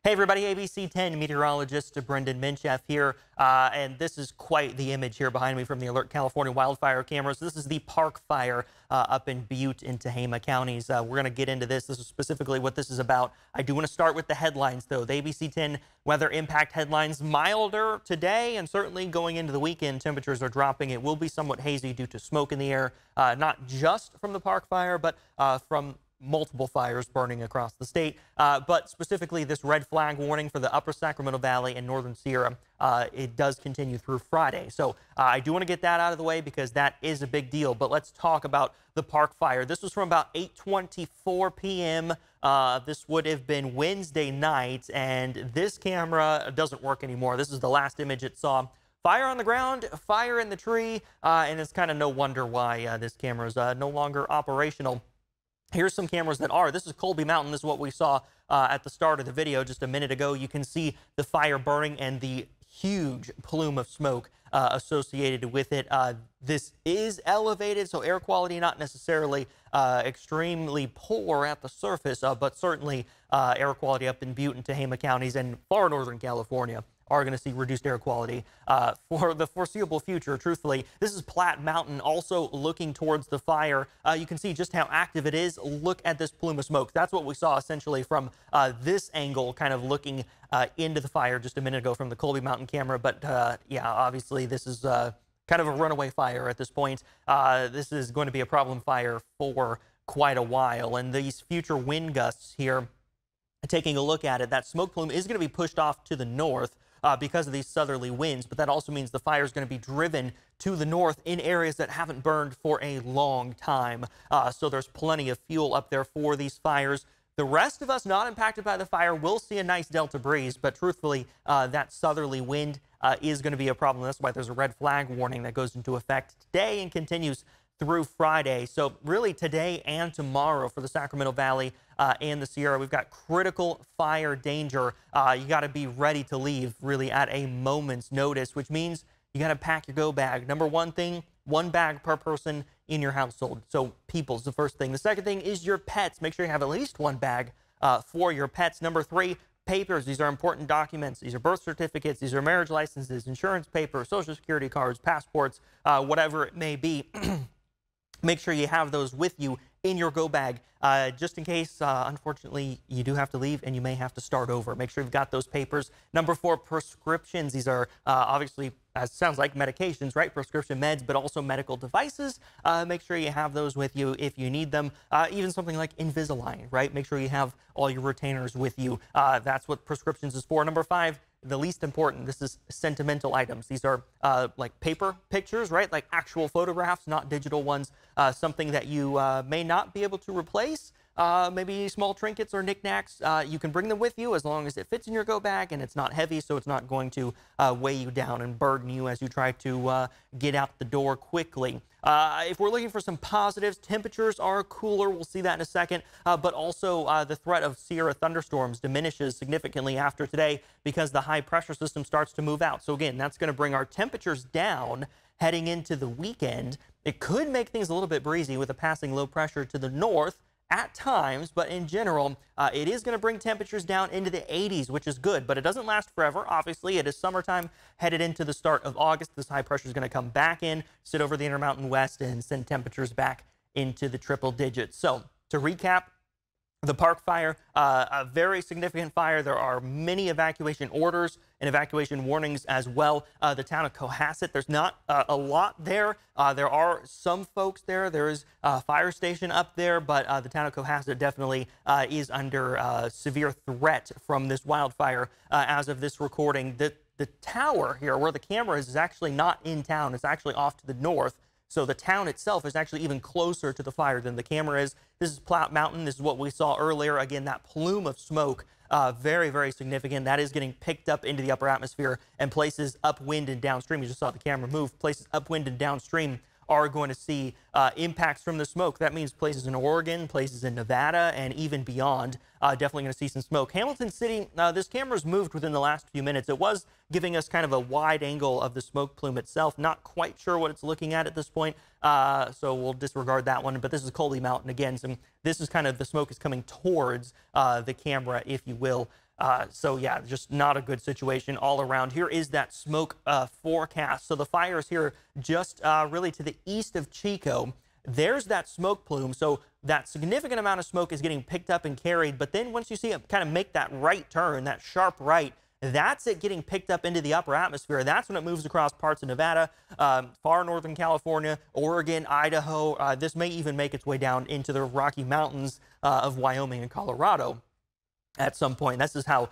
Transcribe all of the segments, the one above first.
Hey everybody, ABC 10 meteorologist Brenden Mincheff here, and this is quite the image here behind me from the Alert California wildfire cameras. This is the park fire up in Butte in Tehama counties. We're going to get into this. This is specifically what this is about. I do want to start with the headlines though. The ABC 10 weather impact headlines: milder today and certainly going into the weekend. Temperatures are dropping. It will be somewhat hazy due to smoke in the air, not just from the park fire, but from multiple fires burning across the state, but specifically this red flag warning for the upper Sacramento Valley and northern Sierra, it does continue through Friday. So I do want to get that out of the way because that is a big deal. But let's talk about the park fire. This was from about 8:24 p.m. This would have been Wednesday night, and this camera doesn't work anymore. This is the last image it saw. Fire on the ground, fire in the tree, and it's kind of no wonder why this camera is no longer operational. Here's some cameras that are. This is Colby Mountain. This is what we saw at the start of the video just a minute ago. You can see the fire burning and the huge plume of smoke associated with it. This is elevated, so air quality not necessarily extremely poor at the surface, but certainly air quality up in Butte and Tehama counties and far northern California are going to see reduced air quality for the foreseeable future. Truthfully, this is Platte Mountain also looking towards the fire. You can see just how active it is. Look at this plume of smoke. That's what we saw essentially from this angle, kind of looking into the fire just a minute ago from the Colby Mountain camera. But yeah, obviously this is kind of a runaway fire at this point. This is going to be a problem fire for quite a while. And these future wind gusts here, taking a look at it, that smoke plume is going to be pushed off to the north because of these southerly winds, but that also means the fire is going to be driven to the north in areas that haven't burned for a long time. So there's plenty of fuel up there for these fires. The rest of us not impacted by the fire will see a nice delta breeze, but truthfully, that southerly wind is going to be a problem. That's why there's a red flag warning that goes into effect today and continues through Friday. So really today and tomorrow for the Sacramento Valley and the Sierra, we've got critical fire danger. You got to be ready to leave really at a moment's notice, which means you got to pack your go bag. Number one thing, one bag per person in your household. So people's the first thing. The second thing is your pets. Make sure you have at least one bag for your pets. Number three, papers. These are important documents. These are birth certificates. These are marriage licenses, insurance papers, social security cards, passports, whatever it may be. Make sure you have those with you in your go bag, just in case, unfortunately, you do have to leave and you may have to start over. Make sure you've got those papers. Number four, prescriptions. These are obviously, as it sounds like, medications, right? Prescription meds, but also medical devices. Make sure you have those with you if you need them. Even something like Invisalign, right? Make sure you have all your retainers with you. That's what prescriptions is for. Number five, the least important, this is sentimental items. These are like paper pictures, right? Like actual photographs, not digital ones. Something that you may not be able to replace. Maybe small trinkets or knickknacks. You can bring them with you as long as it fits in your go bag and it's not heavy, so it's not going to weigh you down and burden you as you try to get out the door quickly. If we're looking for some positives, temperatures are cooler. We'll see that in a second. But also the threat of Sierra thunderstorms diminishes significantly after today because the high pressure system starts to move out. So again, that's going to bring our temperatures down heading into the weekend. It could make things a little bit breezy with a passing low pressure to the north at times, but in general, it is going to bring temperatures down into the 80s, which is good, but it doesn't last forever. Obviously, it is summertime headed into the start of August. This high pressure is going to come back in, sit over the Intermountain West, and send temperatures back into the triple digits. So to recap, the park fire, a very significant fire. There are many evacuation orders and evacuation warnings as well. The town of Cohasset, there's not a lot there. There are some folks there. There is a fire station up there, but the town of Cohasset definitely is under severe threat from this wildfire as of this recording. The tower here where the camera is actually not in town. It's actually off to the north. So the town itself is actually even closer to the fire than the camera is. This is Platte Mountain. This is what we saw earlier. Again, that plume of smoke, very, very significant. That is getting picked up into the upper atmosphere, and places upwind and downstream, you just saw the camera move, places upwind and downstream are going to see impacts from the smoke. That means places in Oregon, places in Nevada, and even beyond, definitely going to see some smoke. Hamilton City, this camera's moved within the last few minutes. It was giving us kind of a wide angle of the smoke plume itself. Not quite sure what it's looking at this point, so we'll disregard that one. But this is Colby Mountain again. So this is kind of the smoke is coming towards the camera, if you will. So yeah, just not a good situation all around. Here is that smoke forecast. So the fire is here just really to the east of Chico. There's that smoke plume. So that significant amount of smoke is getting picked up and carried. But then once you see it kind of make that right turn, that sharp right, that's it getting picked up into the upper atmosphere. That's when it moves across parts of Nevada, far northern California, Oregon, Idaho. This may even make its way down into the Rocky Mountains of Wyoming and Colorado at some point. This is how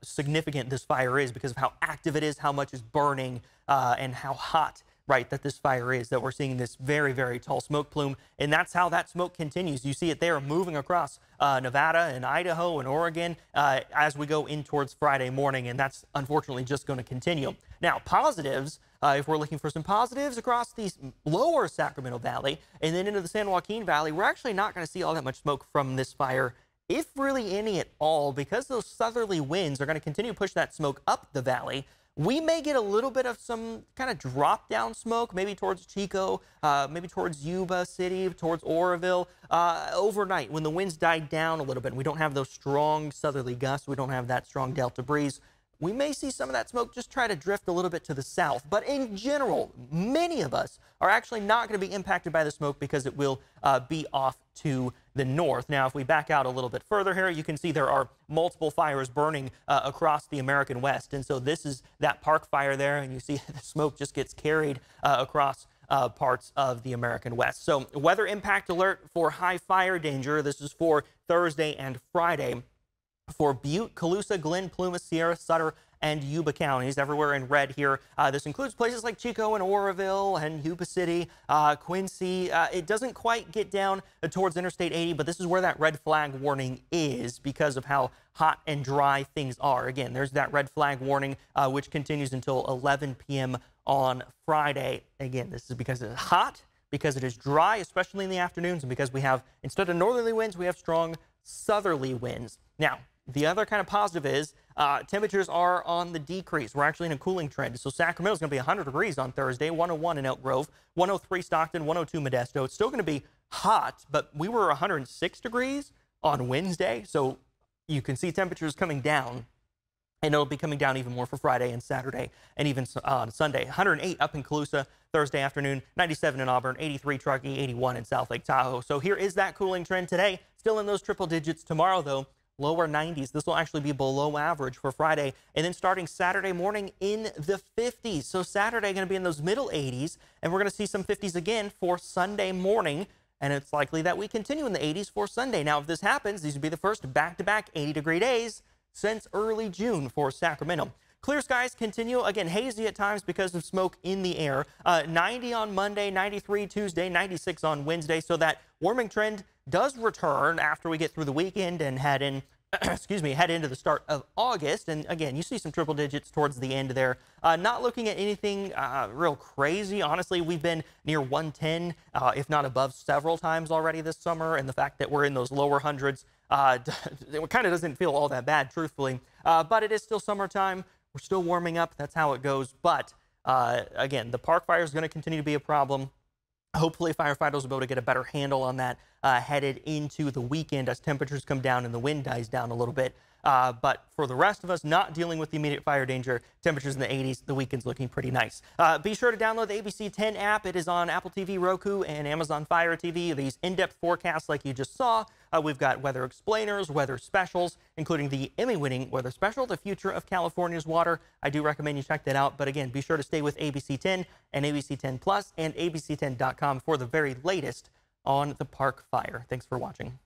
significant this fire is because of how active it is, how much is burning, and how hot, right, that this fire is, that we're seeing this very, very tall smoke plume. And that's how that smoke continues. You see it there moving across Nevada and Idaho and Oregon as we go in towards Friday morning. And that's unfortunately just going to continue. Now, positives, if we're looking for some positives across the lower Sacramento Valley and then into the San Joaquin Valley, we're actually not going to see all that much smoke from this fire, if really any at all, because those southerly winds are going to continue to push that smoke up the valley. We may get a little bit of some kind of drop down smoke, maybe towards Chico, maybe towards Yuba City, towards Oroville, overnight when the winds die down a little bit and we don't have those strong southerly gusts, we don't have that strong delta breeze. We may see some of that smoke just try to drift a little bit to the south. But in general, many of us are actually not going to be impacted by the smoke because it will be off to the north. Now, if we back out a little bit further here, you can see there are multiple fires burning across the American West. And so this is that park fire there, and you see the smoke just gets carried across parts of the American West. So weather impact alert for high fire danger. This is for Thursday and Friday. For Butte, Colusa, Glenn, Plumas, Sierra, Sutter, and Yuba counties, everywhere in red here. This includes places like Chico and Oroville and Yuba City, Quincy. It doesn't quite get down towards Interstate 80, but this is where that red flag warning is because of how hot and dry things are. Again, there's that red flag warning, which continues until 11 p.m. on Friday. Again, this is because it's hot, because it is dry, especially in the afternoons, and because we have, instead of northerly winds, we have strong southerly winds. Now, the other kind of positive is temperatures are on the decrease. We're actually in a cooling trend. So Sacramento is going to be 100 degrees on Thursday, 101 in Elk Grove, 103 Stockton, 102 Modesto. It's still going to be hot, but we were 106 degrees on Wednesday. So you can see temperatures coming down, and it'll be coming down even more for Friday and Saturday and even on Sunday. 108 up in Colusa Thursday afternoon, 97 in Auburn, 83 Truckee, 81 in South Lake Tahoe. So here is that cooling trend today. Still in those triple digits tomorrow, though. Lower 90s. This will actually be below average for Friday. And then starting Saturday morning in the 50s. So Saturday going to be in those middle 80s. And we're going to see some 50s again for Sunday morning. And it's likely that we continue in the 80s for Sunday. Now, if this happens, these would be the first back-to-back 80-degree days since early June for Sacramento. Clear skies continue. Again, hazy at times because of smoke in the air. 90 on Monday, 93 Tuesday, 96 on Wednesday. So that warming trend does return after we get through the weekend and head in, head into the start of August. And again, you see some triple digits towards the end there. Not looking at anything real crazy. Honestly, we've been near 110, if not above, several times already this summer. And the fact that we're in those lower hundreds, it kind of doesn't feel all that bad, truthfully. But it is still summertime. We're still warming up. That's how it goes. But again, the park fire is going to continue to be a problem. Hopefully, firefighters will be able to get a better handle on that headed into the weekend as temperatures come down and the wind dies down a little bit. But for the rest of us not dealing with the immediate fire danger, temperatures in the 80s, the weekend's looking pretty nice. Be sure to download the ABC 10 app. It is on Apple TV, Roku, and Amazon Fire TV. These in-depth forecasts like you just saw. We've got weather explainers, weather specials, including the Emmy-winning weather special, The Future of California's Water. I do recommend you check that out. But again, be sure to stay with ABC 10 and ABC 10 Plus and ABC10.com for the very latest on the park fire. Thanks for watching.